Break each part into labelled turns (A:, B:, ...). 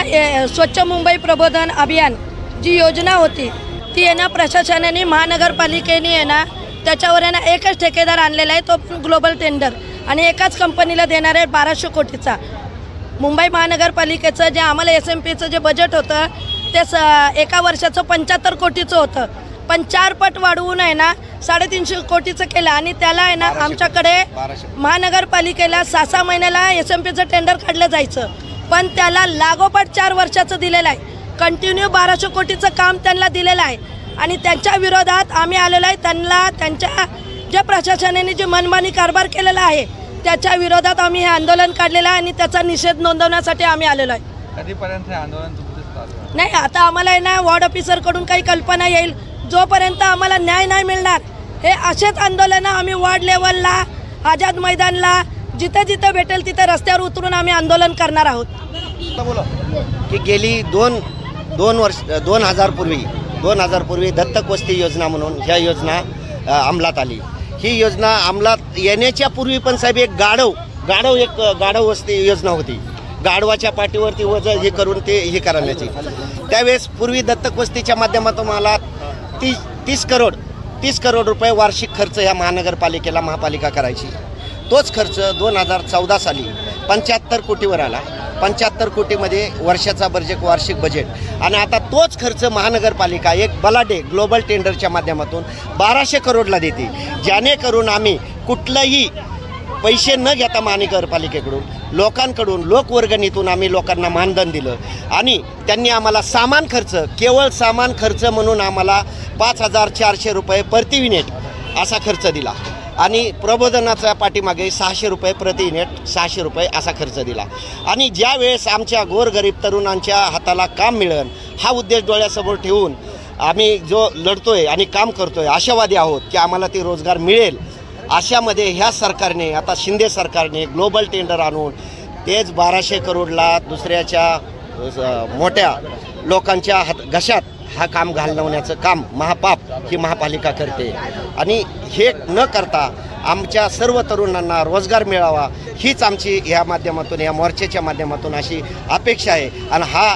A: स्वच्छ मुंबई प्रबोधन अभियान जी योजना होती ती आहे ना प्रशासनाने महानगरपालिकेने आहे ना त्याच्यावर आहे ना एकच ठेकेदार आणलेला आहे, तो पण ग्लोबल टेंडर, आणि एकाच कंपनीला देणार आहे 1200 कोटीचा। मुंबई महानगरपालिकेचं जे आम्हाला SMP जे बजेट होतं ते एका वर्षाचं 75 कोटीचं होतं, पण 4 पट वाढवून आहे ना 350 कोटीचं केलं, आणि त्याला आहे ना आमच्याकडे महानगरपालिकेला 6-6 महिन्याला SMP टेंडर काढलं जायचं, पण त्याला लागोपाठ 4 वर्षाचं दिलेलं आहे, कंटिन्यू 1200 कोटीचं काम त्यांना दिलेलं आहे, आणि त्यांच्या विरोधात आम्ही आलेलो आहे। त्यांना त्यांच्या जे प्रशासनाने जे मनमानी कारभार केलेला आहे त्याच्या विरोधात आम्ही हे आंदोलन काढलेलं आहे, आणि त्याचा निषेध नोंदवण्यासाठी आम्ही आलेलो आहे।
B: कधीपर्यंत हे आंदोलन चालू
A: नाही, आता आम्हाला आहे ना वॉर्ड ऑफिसरकडून काही कल्पना येईल, जोपर्यंत आम्हाला न्याय नाही मिळणार हे असेच आंदोलन आम्ही वॉर्ड लेवलला, आझाद मैदानला, जिथे जिथे भेटेल तिथे रस्त्यावर उतरून आम्ही आंदोलन करणार आहोत।
C: की गेली 2000 पूर्वी दत्तक वस्ती योजना म्हणून ह्या योजना अंमलात आली। ही योजना अंमलात येण्याच्या पूर्वी पण साहेब एक गाढव वस्ती योजना होती, गाढवाच्या पाठीवरती वजन हे करून ते हे करण्याची। त्यावेळेस पूर्वी दत्तक वस्तीच्या माध्यमातून मला 30 करोड रुपये वार्षिक खर्च ह्या महापालिका करायची। तोच खर्च 2014 साली 75 कोटीवर आला। 75 कोटीमध्ये वर्षाचा वार्षिक बजेट, आणि आता तोच खर्च महानगरपालिका एक बलाढ्य ग्लोबल टेंडरच्या माध्यमातून 1200 करोडला देते, जेणेकरून आम्ही कुठलाही पैसे न घेता महानगरपालिकेकडून लोकांकडून लोकवर्गणीतून आम्ही लोकांना मानधन दिलं, आणि त्यांनी आम्हाला केवळ सामान खर्च म्हणून आम्हाला 5400 रुपये प्रति युनिट असा खर्च दिला, आणि प्रबोधनाच्या पाठीमागे 600 रुपये प्रति युनिट 600 रुपये असा खर्च दिला। आणि ज्या वेळेस आमच्या गोरगरीब तरुणांच्या हाताला काम मिळेल हा उद्देश डोळ्यासमोर ठेवून आम्ही जो लढतोय आणि काम करतोय, आशावादी आहोत की आम्हाला ते रोजगार मिळेल। अशामध्ये ह्या सरकारने, आता शिंदे सरकारने ग्लोबल टेंडर आणून तेच 1200 करोडला दुसऱ्याच्या मोठ्या लोकांच्या घशात हा काम घालवण्याचं काम महापाप ही महापालिका करते, आणि हे न करता आमच्या सर्व तरुणांना रोजगार मिळावा हीच आमची ह्या माध्यमातून, या मोर्चाच्या माध्यमातून अशी अपेक्षा आहे। आणि हा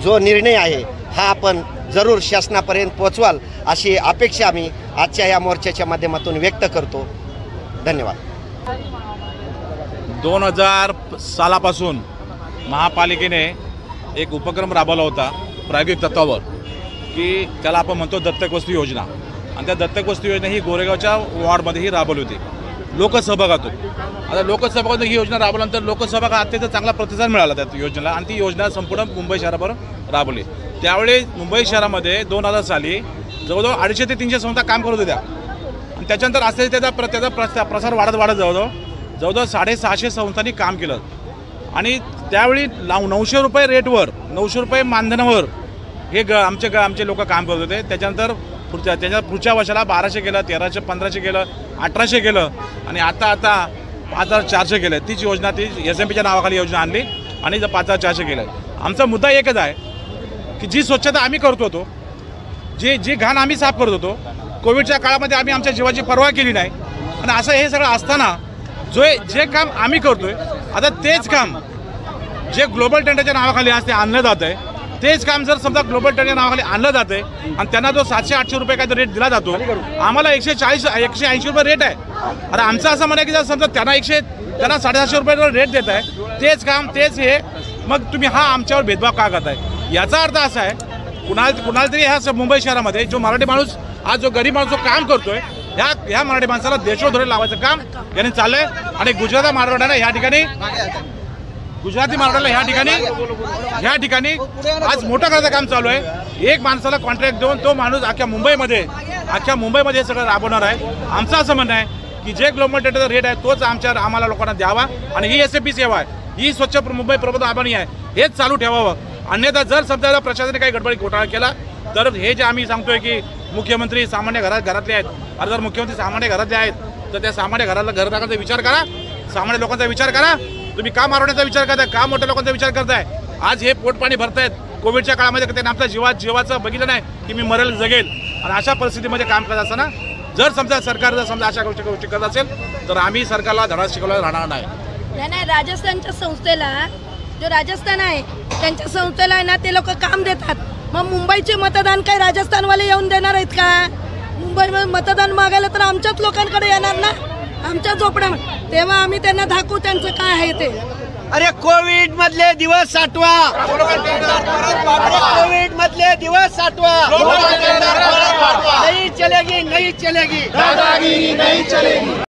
C: जो निर्णय आहे हा आपण जरूर शासनापर्यंत पोचवाल अशी अपेक्षा आम्ही आजच्या या मोर्चाच्या माध्यमातून व्यक्त करतो। धन्यवाद।
D: 2000 सालापासून महापालिकेने एक उपक्रम राबवला होता प्रायोगिक तत्वावर, की त्याला आपण म्हणतो दत्तक वस्ती योजना, आणि त्या दत्तक वस्ती योजना ही गोरेगावच्या वॉर्डमध्येही राबवली होती लोकसहभागातून। आता लोकसहभागातून ही योजना राबवल्यानंतर लोकसहभागात अत्यंत चांगला प्रतिसाद मिळाला त्या योजनेला, आणि ती योजना संपूर्ण मुंबई शहरावर राबवली। त्यावेळी मुंबई शहरामध्ये 2000 साली जवळजवळ 250 ते 300 संस्था काम करत होत्या, आणि त्याच्यानंतर असं त्याचा प्रसार वाढत जवळजवळ 650 संस्थांनी काम केलं, आणि त्यावेळी 900 रुपये रेटवर, 900 रुपये मानधनावर हे आमचे लोक काम करत होते। त्याच्यानंतर पुढच्या वर्षाला 1200 केलं, 1300, 1500 केलं, 1800 केलं, आणि आता 5400 केलं। तीच योजना ती SMP नावाखाली योजना आणली आणि 5400 केलं। आमचा मुद्दा एकच आहे की जी स्वच्छता आम्ही करत होतो, जी घाण आम्ही साफ करत होतो, कोविडच्या काळामध्ये आम्ही आमच्या जीवाची पर्वा केली नाही, आणि असं हे सगळं असताना जे काम आम्ही करतोय आता तेच काम जे ग्लोबल टेंडरच्या नावाखाली आज ते आणलं जात आहे, तेच काम जर समजा ग्लोबल टेंडरच्या नावाखाली आणलं जाते आणि त्यांना जो 700-800 रुपये काय रेट दिला जातो, आम्हाला 140-180 रुपये रेट आहे। आणि आमचं असं म्हणणं आहे की जर समजा त्यांना 750 रुपये रेट देत आहे, तेच काम तेच हे, मग तुम्ही हा आमच्यावर भेदभाव का करताय? याचा अर्थ असा आहे कुणाला तरी ह्या मुंबई शहरामध्ये जो मराठी माणूस, आज जो गरीब माणूस जो काम करतोय, ह्या मराठी माणसाला देशोधडी लावायचं काम यांनी चाललंय, आणि गुजराती मराठवाड्याला ह्या ठिकाणी आज मोठं करायचं काम चालू आहे। एक माणसाला कॉन्ट्रॅक्ट देऊन तो माणूस अख्ख्या मुंबईमध्ये हे सगळं राबवणार आहे। आमचं असं म्हणणं आहे की जे ग्लोबल टेंडरचा रेट आहे तोच आम्हाला लोकांना द्यावा, आणि ही SMP सेवा आहे, ही स्वच्छ मुंबई प्रबोधन अभियान आहे, हेच चालू ठेवावं। अन्यथा जर समजा प्रशासनाने काही गडबडी घोटाळा केला तर हे जे आम्ही सांगतोय की मुख्यमंत्री सामान्य घरातले आहेत, आणि जर मुख्यमंत्री सामान्य घरातले आहेत तर त्या सामान्य घराचा विचार करा, सामान्य लोकांचा विचार करा। तुम्ही का मारवण्याचा विचार करताय, का मोठ्या लोकांचा विचार करताय? आज हे पोटपाणी भरतायत, कोविडच्या काळामध्ये त्यांनी आमच्या जीवाचं बघितलं नाही की मी मरेल जगेल, आणि अशा परिस्थितीमध्ये काम करत असताना जर समजा सरकार अशा गोष्टी करत असेल तर आम्ही सरकारला धडा शिकवला राहणार नाही।
A: राजस्थानच्या संस्थेला जो राजस्थान आहे त्यांच्या संस्थेला आहे ना ते लोक काम देतात. मग मुंबईचे मतदान काही राजस्थानवाले येऊन देणार आहेत का? मुंबईमध्ये मतदान मागायला तर आमच्याच लोकांकडे येणार ना, आमच्या झोपड्यामध्ये. तेव्हा आम्ही त्यांना दाखवू त्यांचं काय आहे ते.
C: अरे कोविड मधले दिवस साठवा, कोविड मधले दिवस साठवा. नहीं चलेगी, नहीं चलेगी, दादागिरी नहीं चलेगी.